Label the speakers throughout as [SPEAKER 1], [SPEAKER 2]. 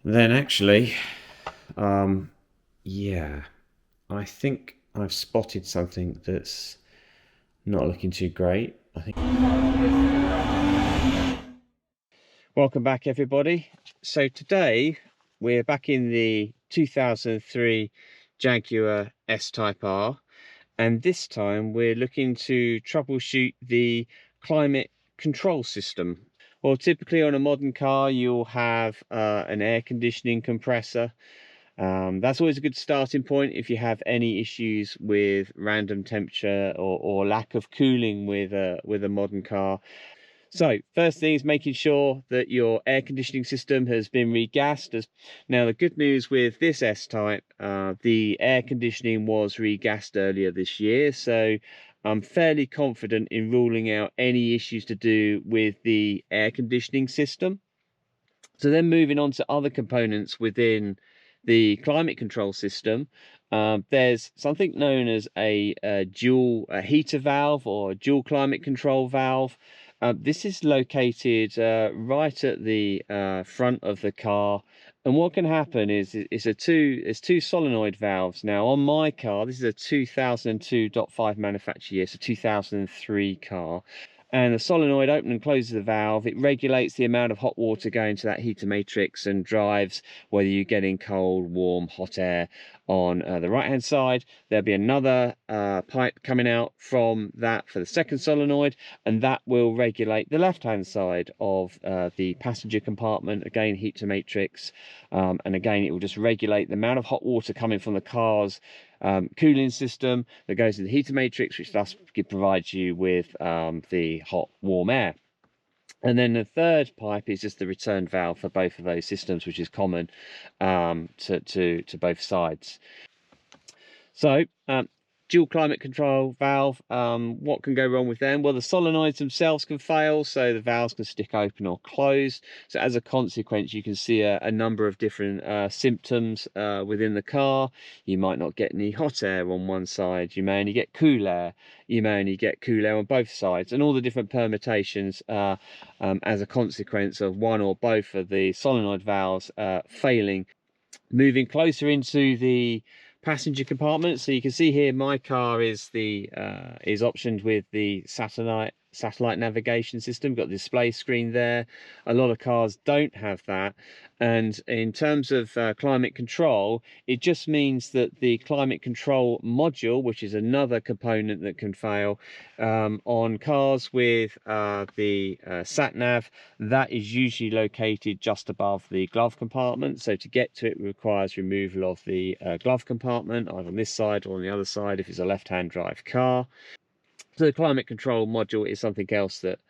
[SPEAKER 1] Then actually, yeah, I think I've spotted something that's not looking too great. I think. Welcome back, everybody. So today we're back in the 2003 Jaguar S-Type R, and this time we're looking to troubleshoot the climate control system. Well, typically on a modern car you'll have an air conditioning compressor. That's always a good starting point if you have any issues with random temperature or lack of cooling with a modern car. So first thing is making sure that your air conditioning system has been regassed. Now the good news with this S-Type, the air conditioning was regassed earlier this year, so I'm fairly confident in ruling out any issues to do with the air conditioning system. So then moving on to other components within the climate control system, there's something known as a dual heater valve or dual climate control valve. This is located right at the front of the car, and what can happen is there's two solenoid valves. Now on my car, this is a 2002.5 manufacture year, so 2003 car, and the solenoid opens and closes the valve. It regulates the amount of hot water going to that heater matrix and drives whether you're getting cold, warm, hot air on the right hand side. There'll be another pipe coming out from that for the second solenoid, and that will regulate the left hand side of the passenger compartment, again heater matrix, and again it will just regulate the amount of hot water coming from the car's cooling system that goes in the heater matrix, which thus provides you with the hot warm air. And then the third pipe is just the return valve for both of those systems, which is common to both sides. So dual climate control valve, what can go wrong with them? Well, the solenoids themselves can fail, so the valves can stick open or closed. So as a consequence, you can see a number of different symptoms within the car. You might not get any hot air on one side, you may only get cool air, you may only get cool air on both sides, and all the different permutations as a consequence of one or both of the solenoid valves failing. Moving closer into the passenger compartment, so you can see here my car is optioned with the satellite navigation system. Got the display screen there. A lot of cars don't have that, and in terms of climate control, it just means that the climate control module, which is another component that can fail on cars with the sat nav, that is usually located just above the glove compartment. So to get to it requires removal of the glove compartment, either on this side or on the other side if it's a left-hand drive car. So the climate control module is something else that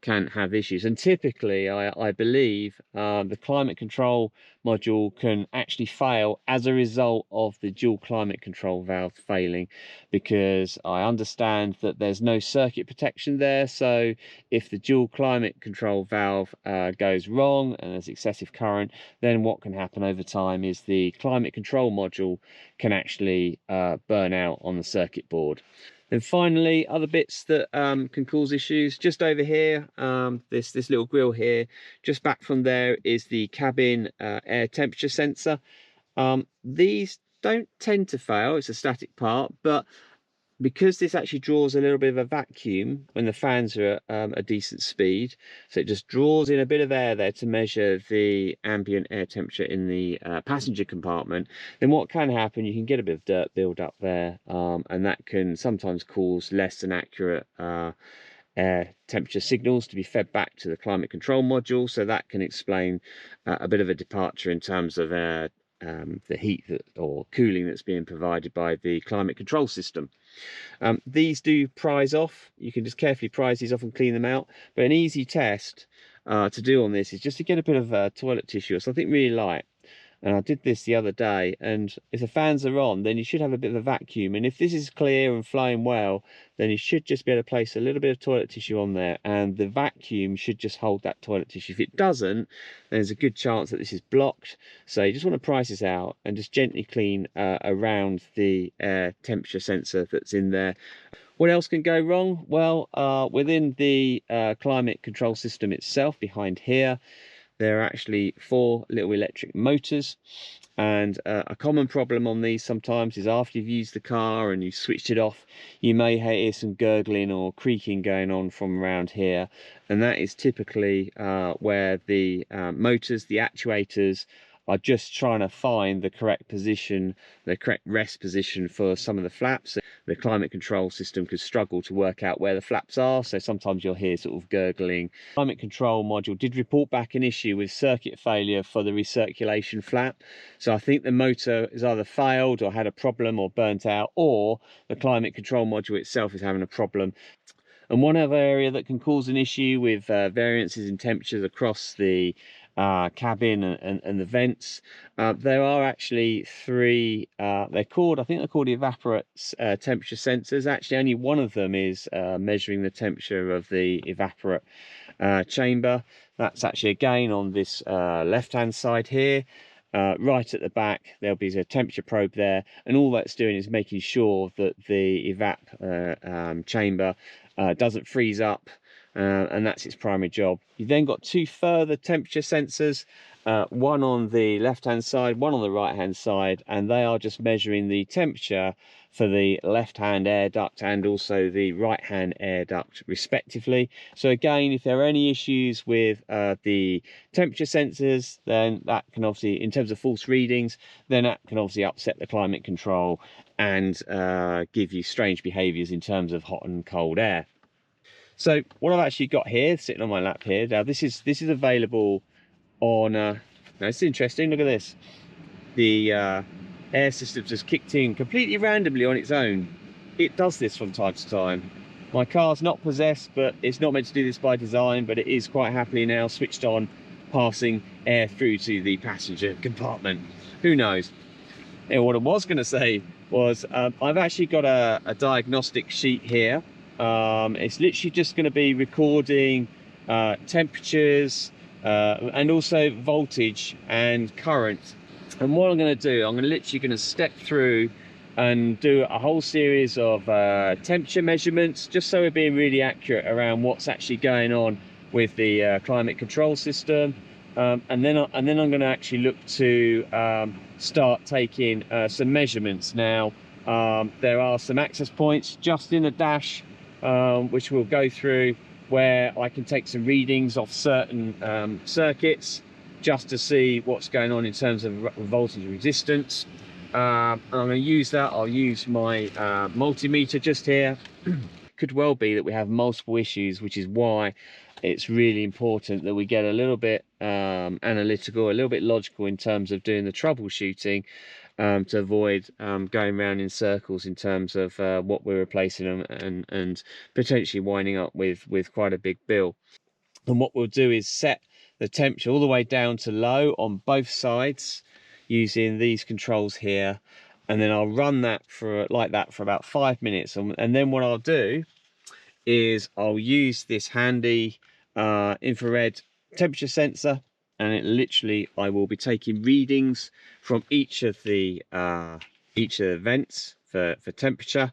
[SPEAKER 1] can have issues, and typically I believe the climate control module can actually fail as a result of the dual climate control valve failing, because I understand that there's no circuit protection there. So if the dual climate control valve goes wrong and there's excessive current, then what can happen over time is the climate control module can actually burn out on the circuit board. And finally, other bits that can cause issues, just over here, this little grill here, just back from there is the cabin air temperature sensor. These don't tend to fail, it's a static part, but because this actually draws a little bit of a vacuum when the fans are at a decent speed, so it just draws in a bit of air there to measure the ambient air temperature in the passenger compartment, then what can happen, you can get a bit of dirt build up there, and that can sometimes cause less than accurate air temperature signals to be fed back to the climate control module. So that can explain a bit of a departure in terms of the heat or cooling that's being provided by the climate control system. These do prise off. You can just carefully prise these off and clean them out. But an easy test to do on this is just to get a bit of toilet tissue or something really light. And I did this the other day, and if the fans are on, then you should have a bit of a vacuum, and if this is clear and flowing well, then you should just be able to place a little bit of toilet tissue on there, and the vacuum should just hold that toilet tissue. If it doesn't, then there's a good chance that this is blocked. So you just want to price this out and just gently clean around the air temperature sensor that's in there. What else can go wrong? Well, within the climate control system itself behind here, There are actually 4 little electric motors. And a common problem on these sometimes is after you've used the car and you've switched it off, you may hear some gurgling or creaking going on from around here. And that is typically where the motors, the actuators, are just trying to find the correct position, the correct rest position for some of the flaps. The climate control system could struggle to work out where the flaps are, so sometimes you'll hear sort of gurgling. Climate control module did report back an issue with circuit failure for the recirculation flap. So I think the motor has either failed or had a problem or burnt out, or the climate control module itself is having a problem. And one other area that can cause an issue with variances in temperatures across the cabin and the vents, there are actually 3, I think they're called evaporate temperature sensors. Actually, only one of them is measuring the temperature of the evaporate chamber. That's actually again on this left hand side here. Right at the back there'll be a temperature probe there, and all that's doing is making sure that the evap chamber doesn't freeze up, and that's its primary job. You've then got 2 further temperature sensors, one on the left hand side, one on the right hand side, and they are just measuring the temperature for the left hand air duct and also the right hand air duct respectively. So again, if there are any issues with the temperature sensors, then that can obviously, in terms of false readings, then that can obviously upset the climate control and give you strange behaviors in terms of hot and cold air. So what I've actually got here sitting on my lap here, now this is available on now it's interesting, look at this. The air system just kicked in completely randomly on its own. It does this from time to time. My car's not possessed, but it's not meant to do this by design, but it is quite happily now switched on, passing air through to the passenger compartment. Who knows? And what I was going to say was I've actually got a diagnostic sheet here. It's literally just going to be recording temperatures and also voltage and current. And what I'm going to do, I'm literally going to step through and do a whole series of temperature measurements, just so we're being really accurate around what's actually going on with the climate control system. And then I'm going to actually look to start taking some measurements. Now there are some access points just in the dash which we'll go through, where I can take some readings off certain circuits just to see what's going on in terms of voltage resistance. And I'm going to use that. I'll use my multimeter just here. Could well be that we have multiple issues, which is why it's really important that we get a little bit analytical, a little bit logical in terms of doing the troubleshooting, to avoid going around in circles in terms of what we're replacing and potentially winding up with quite a big bill. And what we'll do is set the temperature all the way down to low on both sides using these controls here, and then I'll run that for like that for about 5 minutes, and then what I'll do is I'll use this handy infrared temperature sensor, and it literally, I will be taking readings from each of the vents for temperature.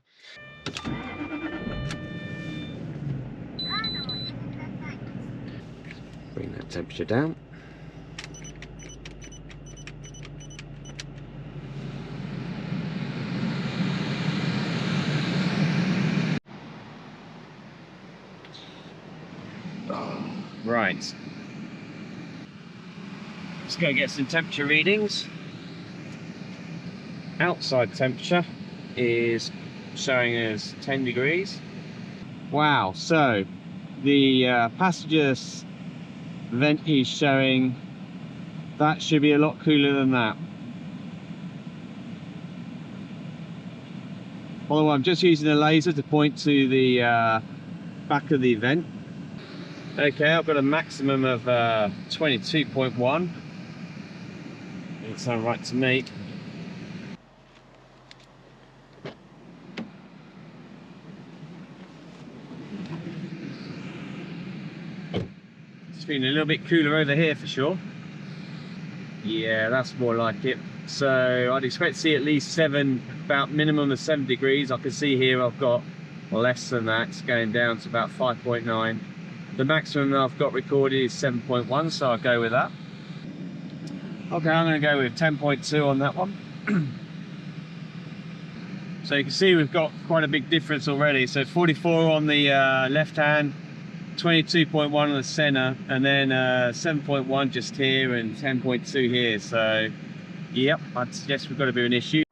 [SPEAKER 1] Bring that temperature down. Right. Let's go get some temperature readings. Outside temperature is showing us 10 degrees. Wow, so the passenger's vent is showing that should be a lot cooler than that. Although I'm just using a laser to point to the back of the vent. Okay, I've got a maximum of 22.1. Doesn't sound right to me. It's feeling a little bit cooler over here for sure. Yeah, that's more like it. So I'd expect to see at least about minimum of 7 degrees. I can see here I've got less than that. It's going down to about 5.9. The maximum that I've got recorded is 7.1, so I'll go with that. Okay, I'm going to go with 10.2 on that one. So you can see we've got quite a big difference already. So 44 on the left hand, 22.1 on the center, and then 7.1 just here and 10.2 here. So yep, I'd suggest we've got a bit of an issue.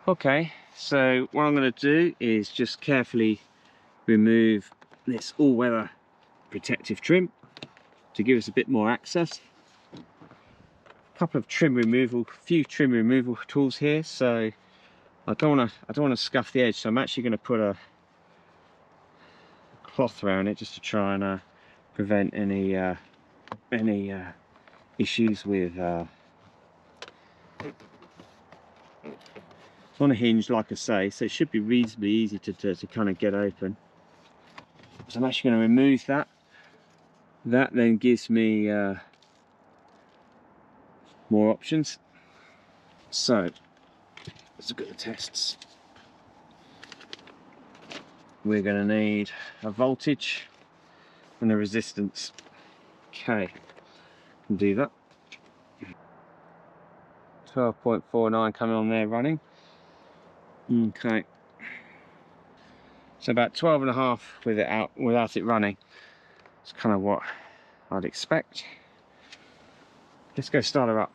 [SPEAKER 1] Okay, so what I'm going to do is just carefully remove this all-weather protective trim to give us a bit more access. A couple of few trim removal tools here, so I don't want to scuff the edge, so I'm actually going to put a cloth around it just to try and prevent any issues with it's on a hinge, like I say, so it should be reasonably easy to kind of get open. So I'm actually going to remove that. That then gives me more options. So let's look at the tests. We're going to need a voltage and a resistance. Okay, can do that. 12.49 coming on there running. Okay, so about 12.5 with it out, without it running. It's kind of what I'd expect. Let's go start her up.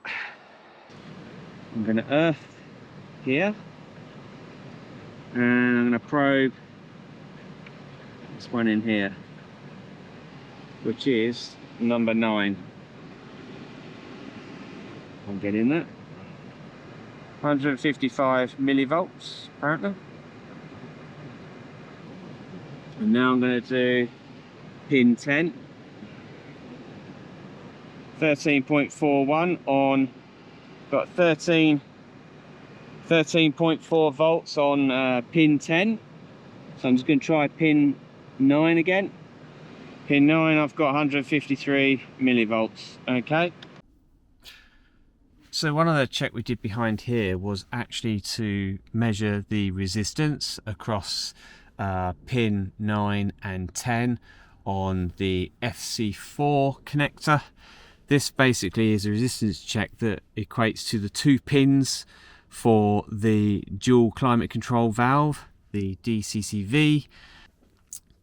[SPEAKER 1] I'm going to earth here, and I'm going to probe this one in here, which is number 9. I'm getting that. 155 millivolts apparently. And now I'm going to do pin 10. 13.41 on, got 13.4 volts on pin 10. So I'm just going to try pin 9 again. Pin 9, I've got 153 millivolts. Okay. So one of the check we did behind here was actually to measure the resistance across pin 9 and 10 on the FC4 connector. This basically is a resistance check that equates to the 2 pins for the dual climate control valve, the DCCV.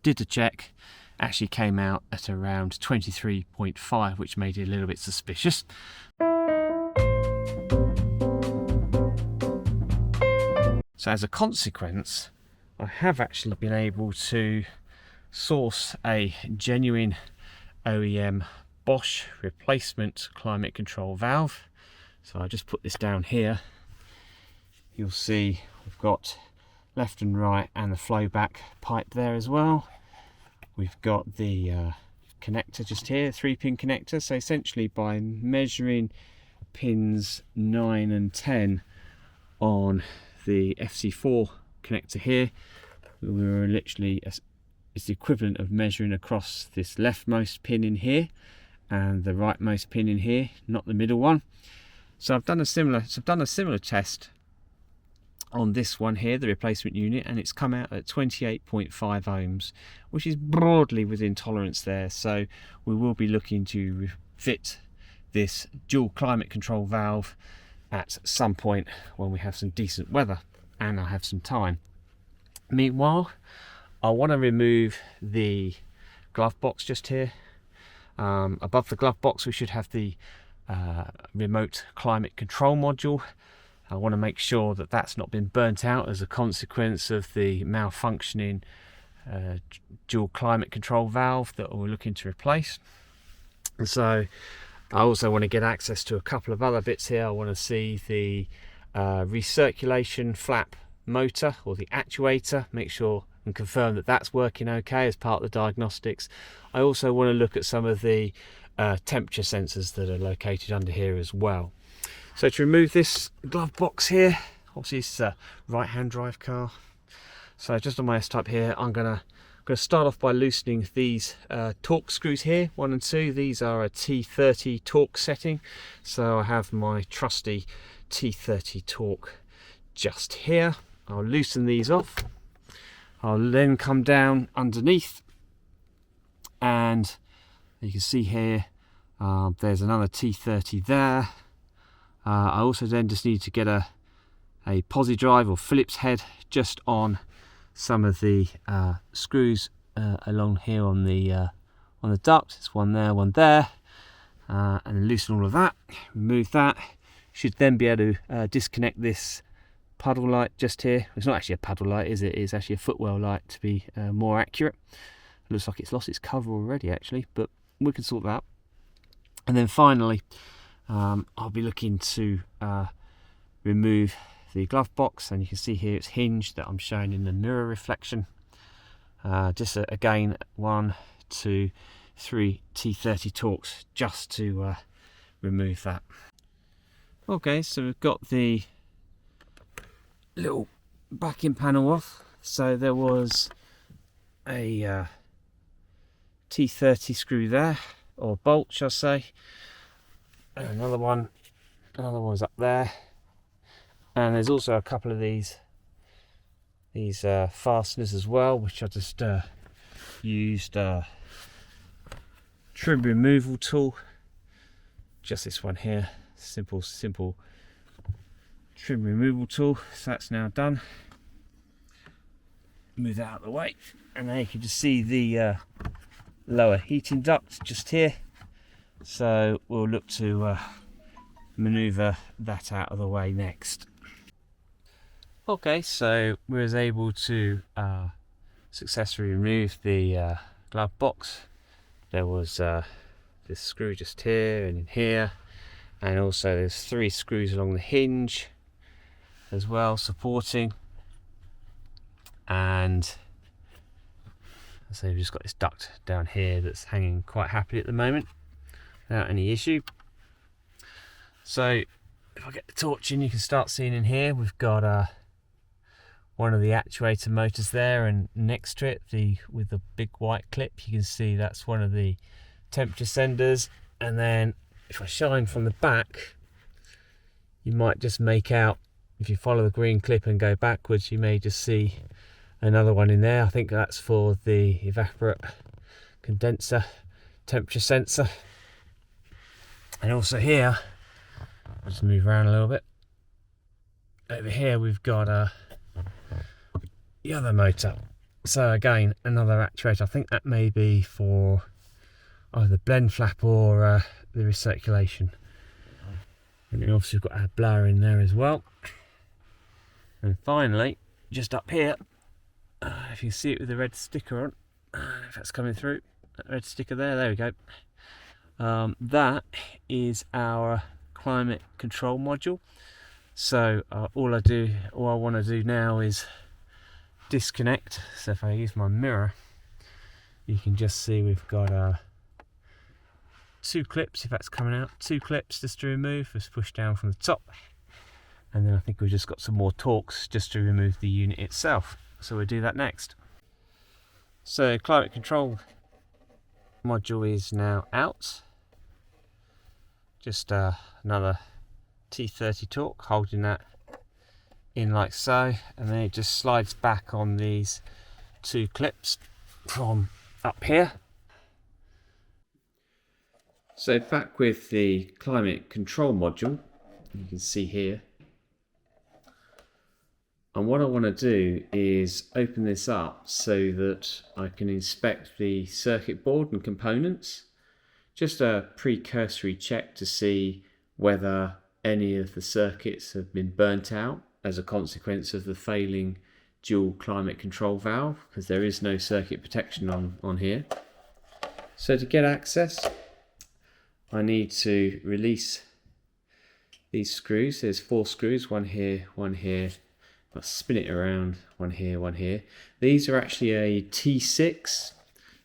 [SPEAKER 1] Did the check, actually came out at around 23.5, which made it a little bit suspicious. So as a consequence, I have actually been able to source a genuine OEM Bosch replacement climate control valve. So I just put this down here. You'll see we've got left and right and the flowback pipe there as well. We've got the connector just here, 3-pin connector. So essentially by measuring pins 9 and 10 on the FC4 connector here, we were literally, it's the equivalent of measuring across this leftmost pin in here and the rightmost pin in here, not the middle one. So I've done a similar test on this one here, the replacement unit, and it's come out at 28.5 ohms, which is broadly within tolerance there. So we will be looking to fit this dual climate control valve at some point when we have some decent weather and I have some time. Meanwhile, I want to remove the glove box just here. Above the glove box we should have the remote climate control module. I want to make sure that that's not been burnt out as a consequence of the malfunctioning dual climate control valve that we're looking to replace. And so I also want to get access to a couple of other bits here. I want to see the recirculation flap motor or the actuator, make sure and confirm that that's working okay as part of the diagnostics. I also want to look at some of the temperature sensors that are located under here as well. So to remove this glove box here, obviously it's a right hand drive car. So just on my S-Type here, I'm gonna start off by loosening these torque screws here, 1 and 2. These are a T30 torque setting. So I have my trusty T30 torque just here. I'll loosen these off. I'll then come down underneath and you can see here there's another T30 there. I also then just need to get a Posidrive or Phillips head just on some of the screws along here on the duct. It's one there, and loosen all of that, remove that. Should then be able to disconnect this puddle light just here. It's not actually a puddle light, is it? It's actually a footwell light, to be more accurate. It looks like it's lost its cover already actually, but we can sort that out. And then finally I'll be looking to remove the glove box, and you can see here it's hinged that I'm showing in the mirror reflection. Just again 1, 2, 3 T30 torques just to remove that. Okay, so we've got the little backing panel off. So there was a T30 screw there, or bolt shall I say, and another one's up there, and there's also a couple of these fasteners as well, which I just used trim removal tool, just this one here, simple trim removal tool. So that's now done. Move that out of the way, and now you can just see the lower heating duct just here. So we'll look to maneuver that out of the way next. Okay, so we was able to successfully remove the glove box. There was this screw just here and in here, and also there's 3 screws along the hinge as well supporting, and so we've just got this duct down here that's hanging quite happily at the moment without any issue. So if I get the torch in, you can start seeing in here we've got one of the actuator motors there, and next to it with the big white clip, you can see that's one of the temperature senders. And then if I shine from the back, you might just make out, if you follow the green clip and go backwards, you may just see another one in there. I think that's for the evaporate condenser temperature sensor. And also here, I'll just move around a little bit. Over here we've got the other motor. So again, another actuator. I think that may be for either blend flap or the recirculation. And then obviously we've got our blower in there as well. And finally, just up here, if you see it with the red sticker on, if that's coming through, that red sticker there we go. That is our climate control module. So all I want to do now is disconnect. So if I use my mirror, you can just see we've got 2 clips, if that's coming out, 2 clips just to remove. Let's push down from the top, and then I think we've just got some more torques just to remove the unit itself. So we'll do that next. So climate control module is now out. Just another T30 torque, holding that in like so, and then it just slides back on these 2 clips from up here. So back with the climate control module, you can see here, and what I want to do is open this up so that I can inspect the circuit board and components. Just a precursory check to see whether any of the circuits have been burnt out as a consequence of the failing dual climate control valve, because there is no circuit protection on here. So to get access, I need to release these screws. There's 4 screws, one here, one here. I'll spin it around, one here, one here. These are actually a T6,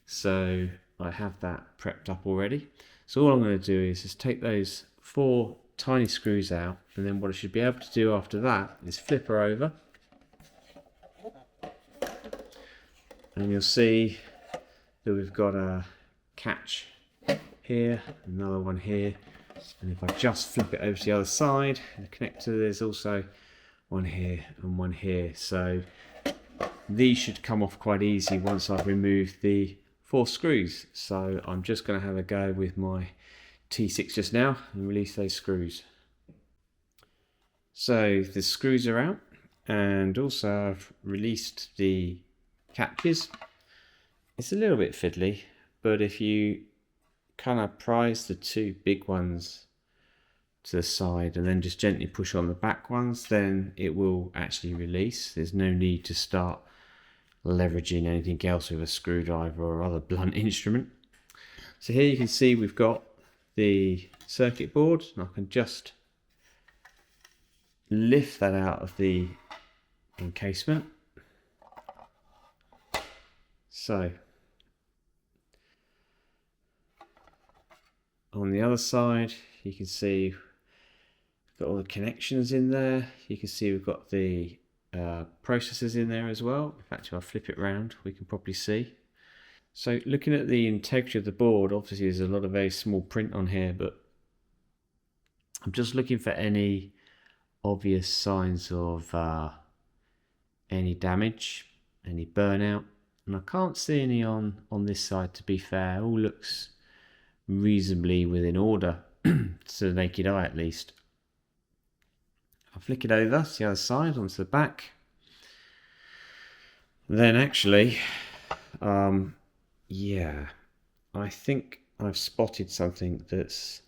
[SPEAKER 1] so I have that prepped up already. So all I'm going to do is just take those 4 tiny screws out, and then what I should be able to do after that is flip her over, and you'll see that we've got a catch here, another one here, and if I just flip it over to the other side, the connector, there's also one here and one here. So these should come off quite easy once I've removed the 4 screws. So I'm just going to have a go with my T6 just now and release those screws. So the screws are out, and also I've released the catches. It's a little bit fiddly, but if you kind of prise the 2 big ones to the side and then just gently push on the back ones, then it will actually release. There's no need to start leveraging anything else with a screwdriver or other blunt instrument. So here you can see we've got the circuit board, and I can just lift that out of the encasement. So on the other side you can see we've got all the connections in there. You can see we've got the processors in there as well. In fact, if I flip it around we can probably see. So looking at the integrity of the board, obviously there's a lot of very small print on here, but I'm just looking for any obvious signs of any damage, any burnout, and I can't see any on this side, to be fair. It all looks reasonably within order to the naked eye at least. I'll flick it over to the other side onto the back. Then actually, yeah, I think I've spotted something that's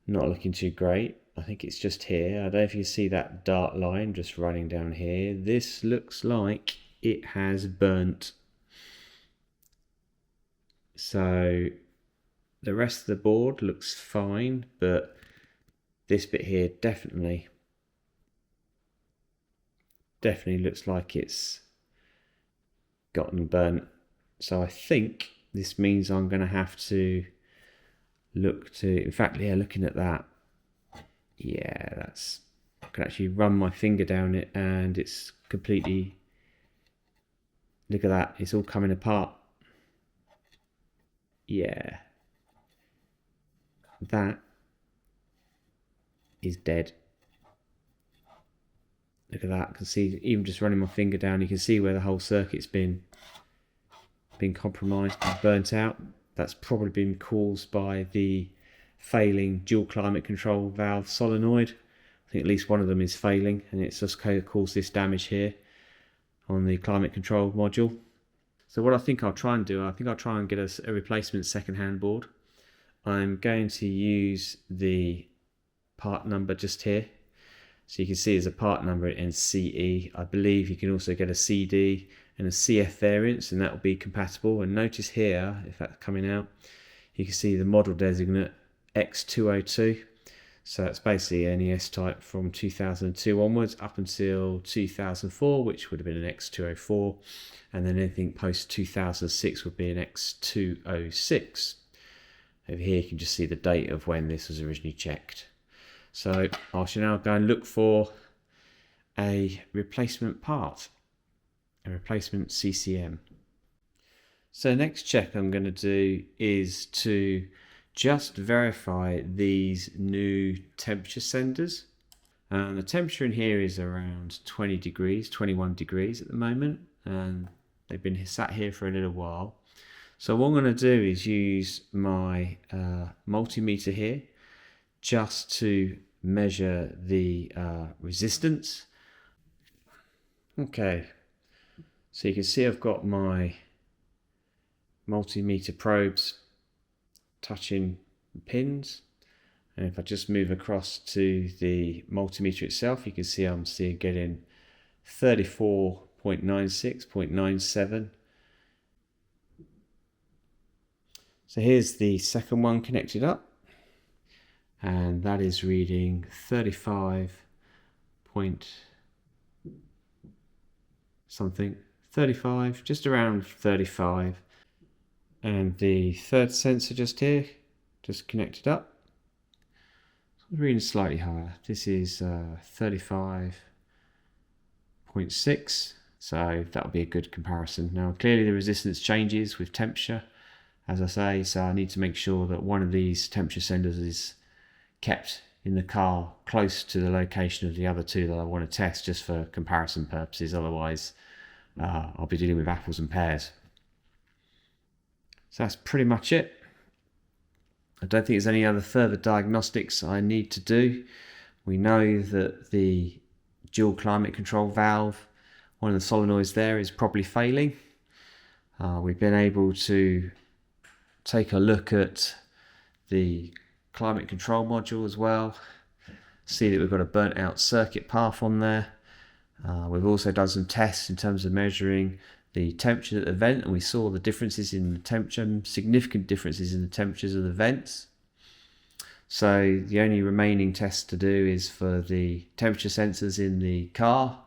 [SPEAKER 1] not looking too great. I think it's just here. I don't know if you see that dark line just running down here. This looks like it has burnt. So the rest of the board looks fine, but this bit here definitely looks like it's gotten burnt. So I think this means I'm going to have to look to, in fact, yeah, looking at that, yeah, that's, I can actually run my finger down it and it's completely, look at that, it's all coming apart. Yeah, that is dead. Look at that, I can see, even just running my finger down, you can see where the whole circuit's been compromised and burnt out. That's probably been caused by the failing dual climate control valve solenoid. I think at least one of them is failing, and it's just caused this damage here on the climate control module. So what I think I'll try and do, I think I'll try and get a replacement second-hand board. I'm going to use the part number just here. So you can see there's a part number and CE. I believe you can also get a CD and a CF variants, and that will be compatible. And notice here, if that's coming out, you can see the model designate X202. So that's basically any S-Type from 2002 onwards up until 2004, which would have been an X204. And then anything post 2006 would be an X206. Over here you can just see the date of when this was originally checked. So I shall now go and look for a replacement part, a replacement CCM. So next check I'm going to do is to just verify these new temperature senders. The temperature in here is around 20 degrees, 21 degrees at the moment, and they've been sat here for a little while. So what I'm going to do is use my multimeter here just to measure the resistance. Okay, so you can see I've got my multimeter probes touching pins, and if I just move across to the multimeter itself, you can see I'm getting 34.96, 0.97. So here's the second one connected up, and that is reading 35 point something, 35, just around 35. And the third sensor just here, just connected up, it's reading slightly higher. This is 35.6, so that'll be a good comparison. Now clearly the resistance changes with temperature, as I say, so I need to make sure that one of these temperature senders is kept in the car close to the location of the other two that I want to test, just for comparison purposes. Otherwise I'll be dealing with apples and pears. So that's pretty much it. I don't think there's any other further diagnostics I need to do. We know that the dual climate control valve, one of the solenoids there, is probably failing. We've been able to take a look at the climate control module as well, see that we've got a burnt out circuit path on there. We've also done some tests in terms of measuring the temperature at the vent, and we saw the differences in the temperature, significant differences in the temperatures of the vents. So the only remaining test to do is for the temperature sensors in the car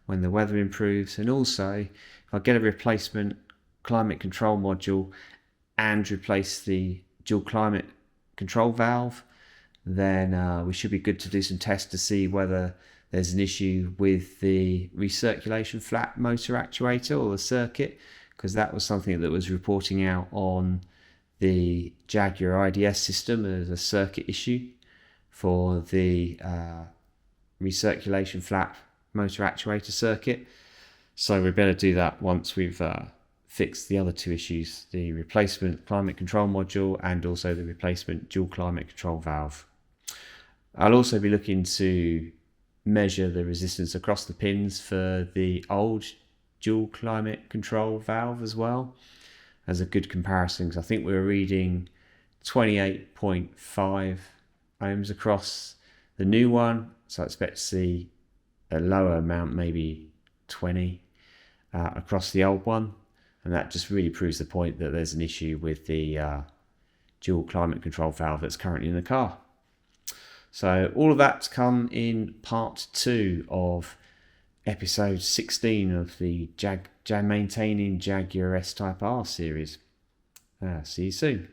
[SPEAKER 1] when the weather improves, and also if I get a replacement climate control module and replace the dual climate control valve, then we should be good to do some tests to see whether there's an issue with the recirculation flap motor actuator or the circuit, because that was something that was reporting out on the Jaguar IDS system as a circuit issue for the recirculation flap motor actuator circuit. So we better do that once we've fixed the other two issues, the replacement climate control module and also the replacement dual climate control valve. I'll also be looking to measure the resistance across the pins for the old dual climate control valve as well, as a good comparison, because I think we were reading 28.5 ohms across the new one, so I expect to see a lower amount, maybe 20 across the old one, and that just really proves the point that there's an issue with the dual climate control valve that's currently in the car. So all of that's come in part 2 of episode 16 of the maintaining Jaguar S-Type R series. See you soon.